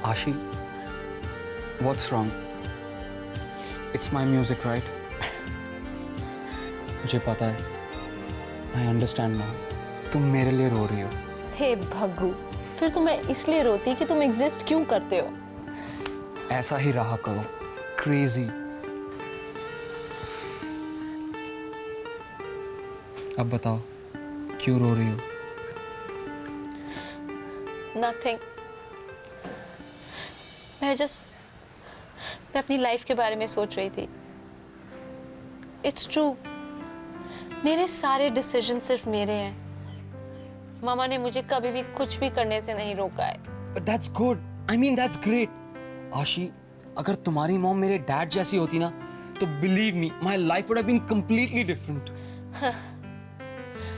Ashi, what's wrong? It's my music, right? मुझे पता है. I understand now. तुम मेरे लिए रो रही हो. हे भग्गू, फिर तो मैं इसलिए रोती कि तुम एग्जिस्ट क्यों करते हो? ऐसा ही रहा करो. Crazy. अब बताओ, क्यों रो रही हो? Nothing. मैं अपनी लाइफ के बारे में सोच रही थी. It's true. मेरे सारे डिसीजन सिर्फ मेरे हैं. मामा ने मुझे कभी भी कुछ भी करने से नहीं रोका है. But that's good. I mean, that's great. आशी, अगर तुम्हारी मॉम मेरे डैड जैसी होती ना, तो believe me, my life would have been completely different.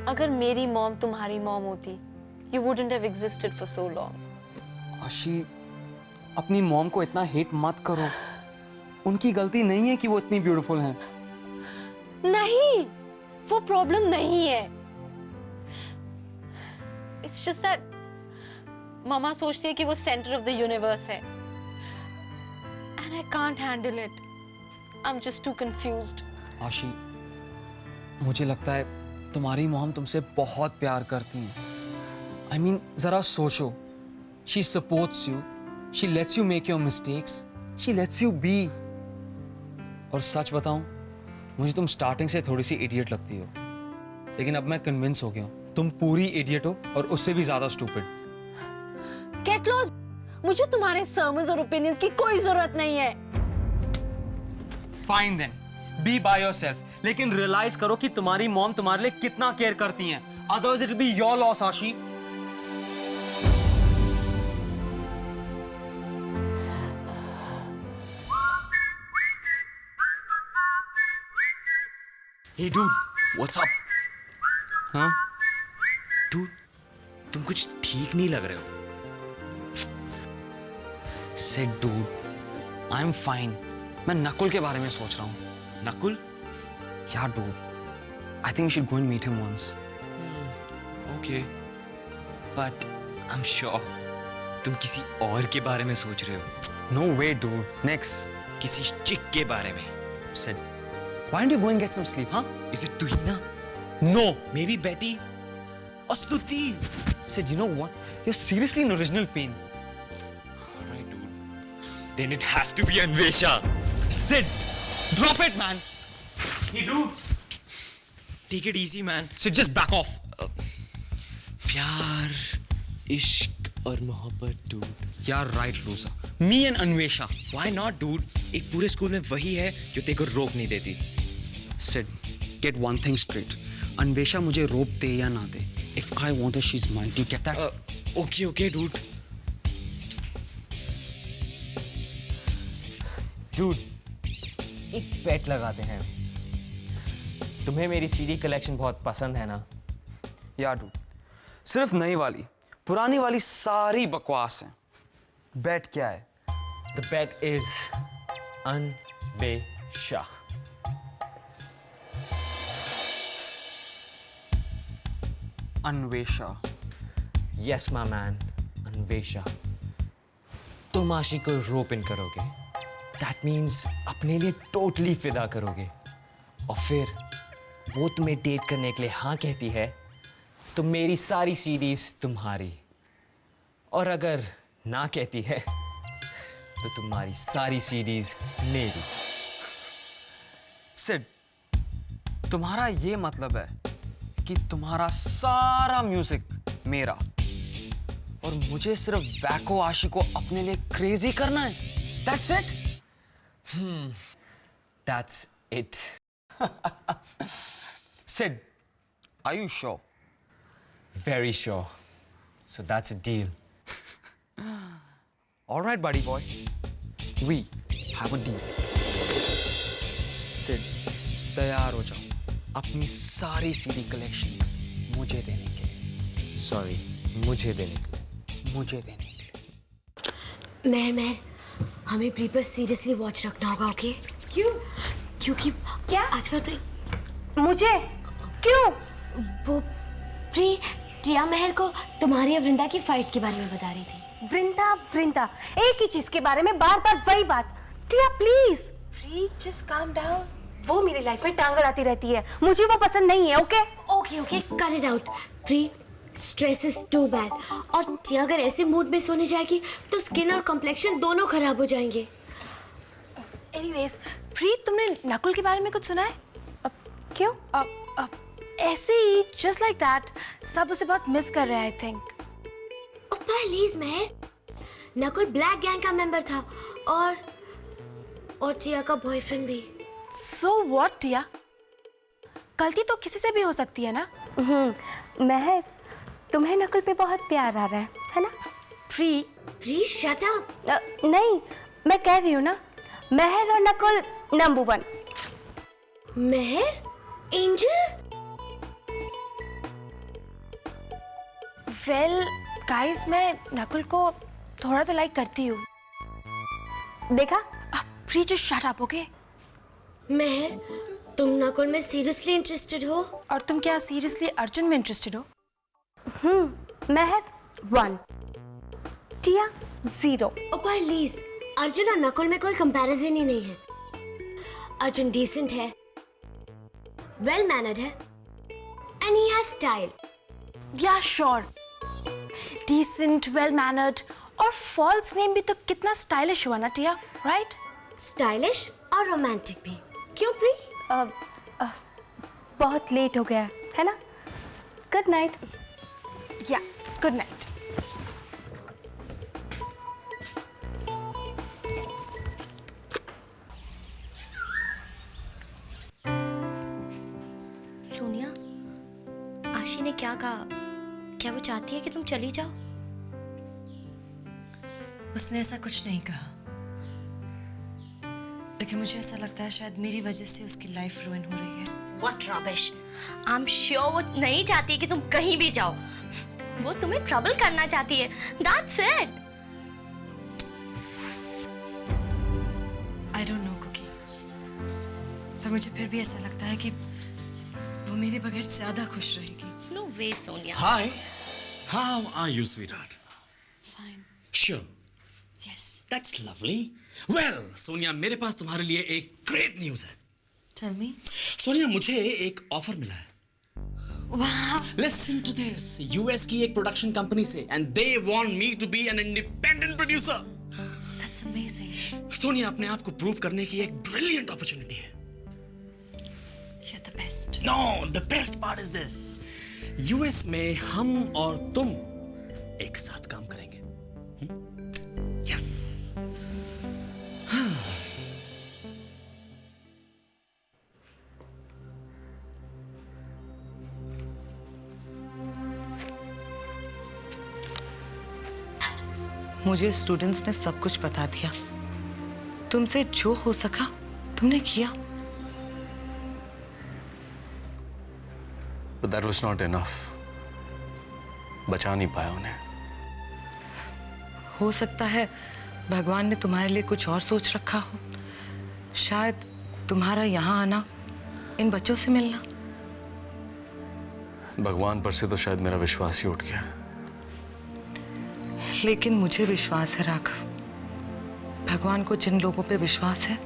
अगर मेरी मॉम तुम्हारी मॉम होती, you wouldn't have existed for so long. आशी, अपनी मॉम को इतना हेट मत करो. उनकी गलती नहीं है कि वो इतनी ब्यूटीफुल हैं. नहीं, वो प्रॉब्लम नहीं है. It's just that मामा सोचती है कि वो सेंटर ऑफ द यूनिवर्स है. And I can't handle it. I'm just too confused. आशी, मुझे लगता है तुम्हारी मॉम तुमसे बहुत प्यार करती हैं. I mean, जरा सोचो. She supports you. She lets you make your mistakes. She lets you be. और सच बताऊं, मुझे तुम स्टार्टिंग से थोड़ी सी इडियट लगती हो, लेकिन अब मैं कन्विंस हो गया हूं तुम पूरी इडियट हो और उससे भी ज्यादा स्टूपिड. Get lost. मुझे तुम्हारे सर्मन्स और ओपिनियंस की कोई जरूरत नहीं है. Fine then, be by yourself. लेकिन रियलाइज करो कि तुम्हारी मॉम तुम्हारे लिए कितना केयर करती हैं. Otherwise it will be your loss, आशी. Hey dude, what's up? हाँ? Dude, तुम कुछ ठीक नहीं लग रहे हो. Said dude, I'm fine. मैं नकुल के बारे में सोच रहा हूँ. Nakul? Yeah, dude. I think we should go and meet him once. Okay. But I'm sure तुम किसी और के बारे में सोच रहे हो. No way, dude. Next. किसी चिक के बारे में. Said, why don't you go and get some sleep, huh? Is it Tuhina? No. Maybe Betty? Or Stuti? Said, you know what? You're seriously in original pain. Alright, dude. Then it has to be Anvesha. Sid, drop it, man. Hey, dude. Take it easy, man. Sid, just back off. प्यार, इश्क और मोहब्बत, dude. You're right, loser. Me and Anvesha. Why not, dude? एक पूरे school में वही है जो तेरे को रोक नहीं देती. Sid, get one thing straight. Anvesha मुझे रोप दे या ना दे. If I want her, she's mine. Do you get that? Okay, dude. Dude, एक बेट लगाते हैं. तुम्हें मेरी सीडी कलेक्शन बहुत पसंद है ना? या dude. सिर्फ नई वाली, पुरानी वाली सारी बकवास हैं. बेट क्या है? The bet is Anvesha. Anvesha. Yes, my man. Anvesha. तुम आशी को रोप इन करोगे. That means अपने लिए टोटली फिदा करोगे. और फिर वो तुम्हें डेट करने के लिए हाँ कहती है, तो मेरी सारी सीडीज तुम्हारी. और अगर ना कहती है, तो तुम्हारी सारी सीडीज मेरी. सिड, तुम्हारा ये मतलब है कि तुम्हारा सारा म्यूजिक मेरा और मुझे सिर्फ वैको आशी को अपने लिए क्रेजी करना है. That's it? That's it. Sid, are you sure? Very sure. So that's a deal. All right, buddy boy. We have a deal. Sid, तैयार हो जाओ अपनी सारी सीडी कलेक्शन मुझे देने के लिए. Sorry, मुझे देने के लिए. मुझे देने के लिए. मैं हमें प्री पर सीरियसली वॉच रखना होगा, ओके? क्यों? क्योंकि क्या आजकल मुझे क्यों? वो प्री टिया महर को तुम्हारी और वृंदा की फाइट के बारे में बता रही थी। वृंदा वृंदा एक ही चीज के बारे में बार बार वही बात। Tia please. Pree just calm down. वो मेरी लाइफ में टांग अड़ाती रहती है, मुझे वो पसंद नहीं है। Okay okay okay cut it out. Pre stress is too bad. और टिया अगर ऐसे मूड में सोने जाएगी तो स्किन और कॉम्प्लेक्शन दोनों खराब हो जाएंगे। एनीवेज, प्री तुमने नकुल के बारे में कुछ सुना है? क्यों? ऐसे ही जस्ट लाइक दैट सब उसे बहुत मिस कर रहे हैं I think. Please Mehar, Nakul black gang का मेंबर था और टिया का बॉयफ्रेंड भी। So what Tia? गलती तो किसी से भी हो सकती है ना? महर, तुम्हें नकुल पे बहुत प्यार आ रहा है ना? Pree shut up. नहीं, मैं कह रही हूँ ना, महर और Nakul number 1। Mehar? Angel? Well guys, मैं नकुल को थोड़ा तो लाइक करती हूँ। देखा? Pree just shut up okay? Mehar, तुम नकुल में सीरियसली इंटरेस्टेड हो? और तुम क्या सीरियसली अर्जुन में इंटरेस्टेड हो? महर 1, टिया 0। प्लीज, अर्जुन और नकुल में कोई कंपैरिजन ही नहीं है। अर्जुन डिसेंट है, वेल मैनर्ड है, एंड ही हैज स्टाइल। या श्योर, डिसेंट, वेल मैनर्ड और फॉल्स नेम भी तो कितना स्टाइलिश हुआ ना टिया, राइट? स्टाइलिश और रोमांटिक भी। क्यों प्री? बहुत लेट हो गया है ना? Good night. या गुड नाइट। सोनिया, आशी ने क्या कहा? क्या वो चाहती है कि तुम चली जाओ? उसने ऐसा कुछ नहीं कहा, लेकिन मुझे ऐसा लगता है शायद मेरी वजह से उसकी लाइफ रुइन हो रही है। What rubbish! I'm sure वो नहीं चाहती है कि तुम कहीं भी जाओ। वो तुम्हें ट्रबल करना चाहती है। That's it. I don't know, cookie, पर मुझे फिर भी ऐसा लगता है कि वो मेरे बगैर ज्यादा खुश रहेगी। No way, Sonia. Hi, how are you, sweetheart? Fine. Sure, Yes. that's lovely. Well, Sonia, मेरे पास तुम्हारे लिए एक ग्रेट न्यूज़ है। Tell me. सोनिया, मुझे एक ऑफर मिला है। Wow. Listen to this. US की एक प्रोडक्शन कंपनी से, and they want me to be an independent producer. That's amazing. Sonia, अपने आप को प्रूव करने की एक ब्रिलियंट अपॉर्चुनिटी है। You're the best. No, the best part is this. US में हम और तुम एक साथ काम करेंगे। Yes. मुझे स्टूडेंट्स ने सब कुछ बता दिया। तुमसे जो हो सका तुमने किया। But that was not enough. बचा नहीं पाया उन्हें। हो सकता है भगवान ने तुम्हारे लिए कुछ और सोच रखा हो। शायद तुम्हारा यहाँ आना, इन बच्चों से मिलना। भगवान पर से तो शायद मेरा विश्वास ही उठ गया। लेकिन मुझे विश्वास है राघव, भगवान को जिन लोगों पे विश्वास है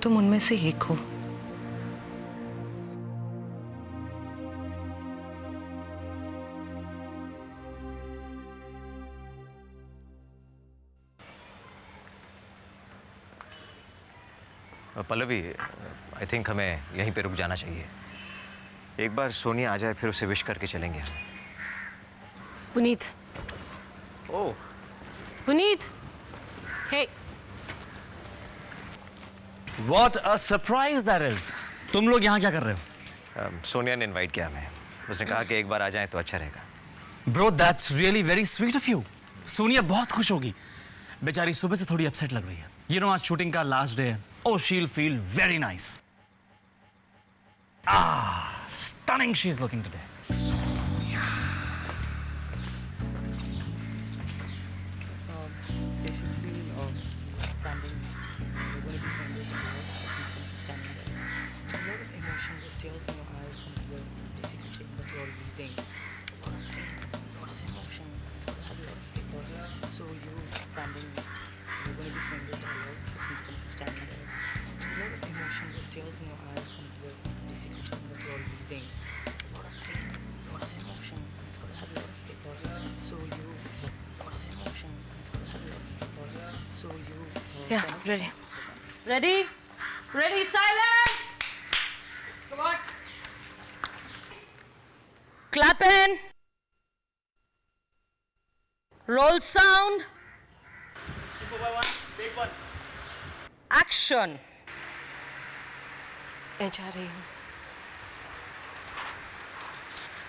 तुम उनमें से एक हो। पल्लवी, आई थिंक हमें यहीं पे रुक जाना चाहिए। एक बार सोनिया आ जाए फिर उसे विश करके चलेंगे हम। पुनीत। ओह, Puneet. Hey. What a surprise that is. तुम लोग यहाँ क्या कर रहे हो? सोनिया ने इनवाइट किया हमें। उसने कहा कि एक बार आ जाए तो अच्छा रहेगा। Bro, that's really very sweet of you. Sonia बहुत खुश होगी। बेचारी सुबह से थोड़ी अपसेट लग रही है। You know, आज शूटिंग का लास्ट डे है। Oh, she'll feel very nice. Stunning she's looking today. या ready ready ready silence clap in roll sound action मैं जा रही हूँ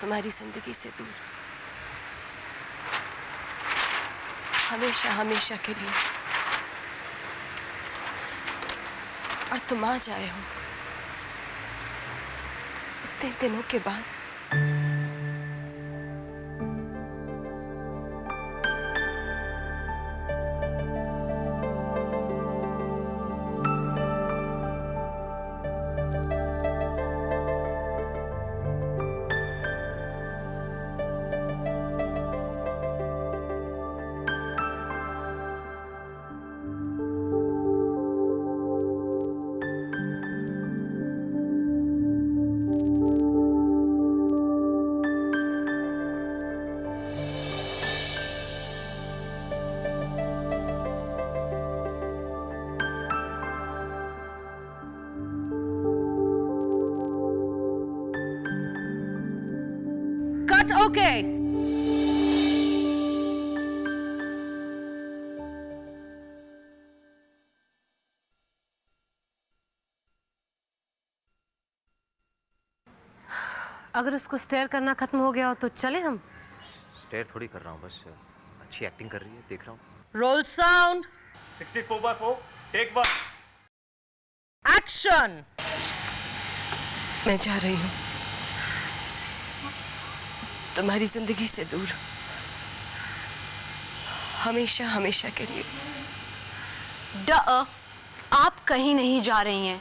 तुम्हारी जिंदगी से दूर, हमेशा हमेशा के लिए। और तुम आ जाए हो इतने दिनों के बाद। कट ओके अगर उसको स्टेयर करना खत्म हो गया हो तो चले हम। स्टेयर थोड़ी कर रहा हूँ, बस अच्छी एक्टिंग कर रही है, देख रहा हूँ। रोल साउंड 64/4 टेक 1 एक्शन मैं जा रही हूँ तुम्हारी जिंदगी से दूर, हमेशा हमेशा के लिए। आप कहीं नहीं जा रही हैं।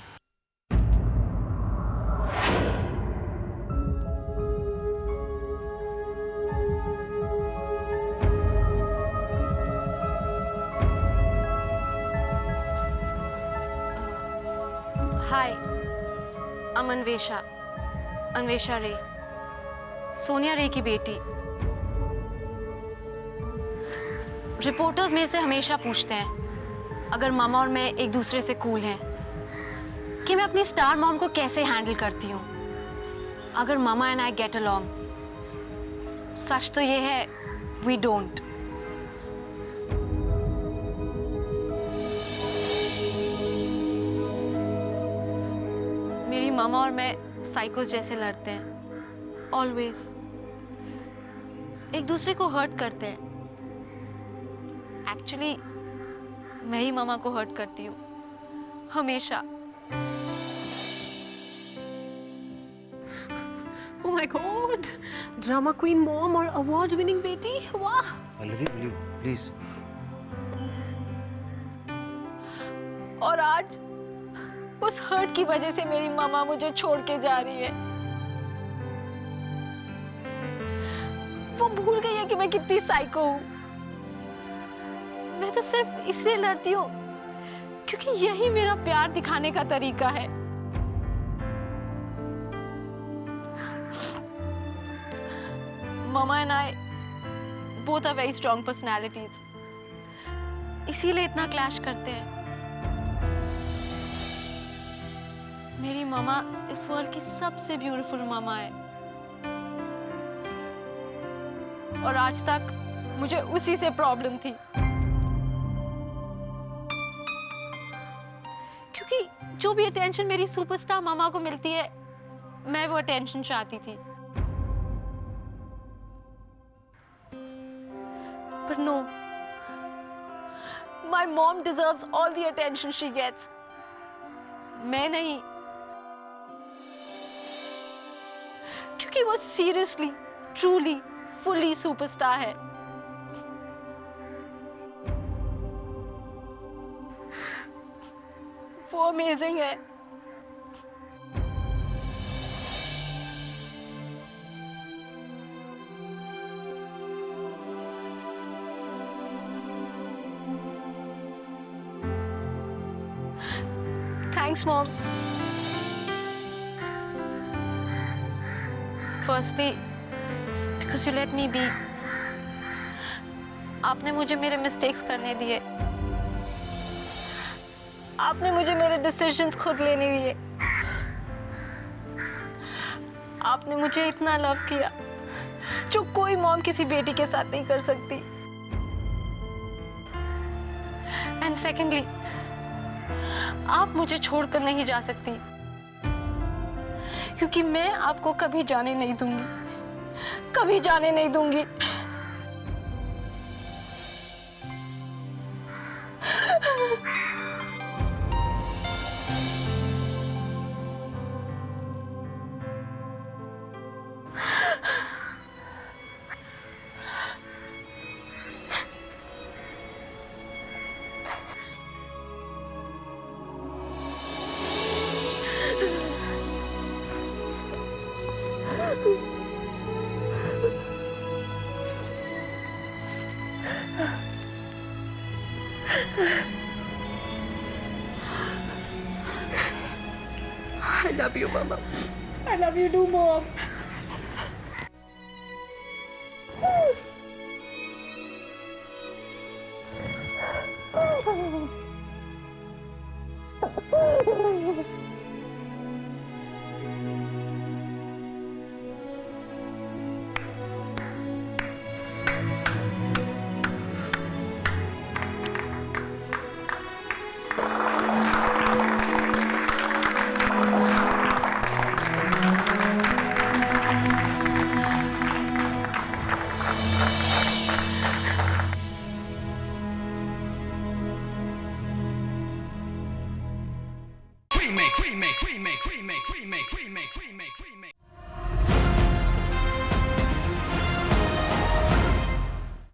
हाय, I'm अन्वेषा रे, सोनिया रे की बेटी। रिपोर्टर्स मेरे से हमेशा पूछते हैं अगर मामा और मैं एक दूसरे से कूल हैं कि मैं अपनी स्टार मॉम को कैसे हैंडल करती हूँ। अगर मामा एंड आई गेट अलोंग। सच तो ये है वी डोंट। मेरी मामा और मैं साइकोस जैसे लड़ते हैं, ऑलवेज एक दूसरे को हर्ट करते हैं। एक्चुअली मैं ही मामा को हर्ट करती हूँ हमेशा। Oh my God, drama queen mom और अवार्ड विनिंग बेटी, वाह। पल्लवी प्लीज। और आज उस हर्ट की वजह से मेरी मामा मुझे छोड़ के जा रही है। वो भूल गई है कि मैं कितनी साइको हूं। मैं तो सिर्फ इसलिए लड़ती हूँ क्योंकि यही मेरा प्यार दिखाने का तरीका है। Mama and I both are very strong personalities, इसीलिए इतना क्लैश करते हैं। मेरी मामा इस वर्ल्ड की सबसे ब्यूटीफुल मामा है और आज तक मुझे उसी से प्रॉब्लम थी, क्योंकि जो भी अटेंशन मेरी सुपरस्टार मामा को मिलती है मैं वो अटेंशन चाहती थी। But no, my mom deserves all the attention she gets. मैं नहीं, क्योंकि वो सीरियसली, ट्रूली, फुली सुपरस्टार है। वो अमेजिंग है। Thanks, Mom. Firstly, because you let me be. आपने मुझे मेरे मिस्टेक्स करने दिए। आपने मुझे मेरे डिसीजंस खुद लेने दिए। आपने मुझे इतना लव किया जो कोई मॉम किसी बेटी के साथ नहीं कर सकती। एंड सेकेंडली, आप मुझे छोड़कर नहीं जा सकती, क्योंकि मैं आपको कभी जाने नहीं दूंगी, कभी जाने नहीं दूंगी। I love you, Mama. I love you too, Mom. remake.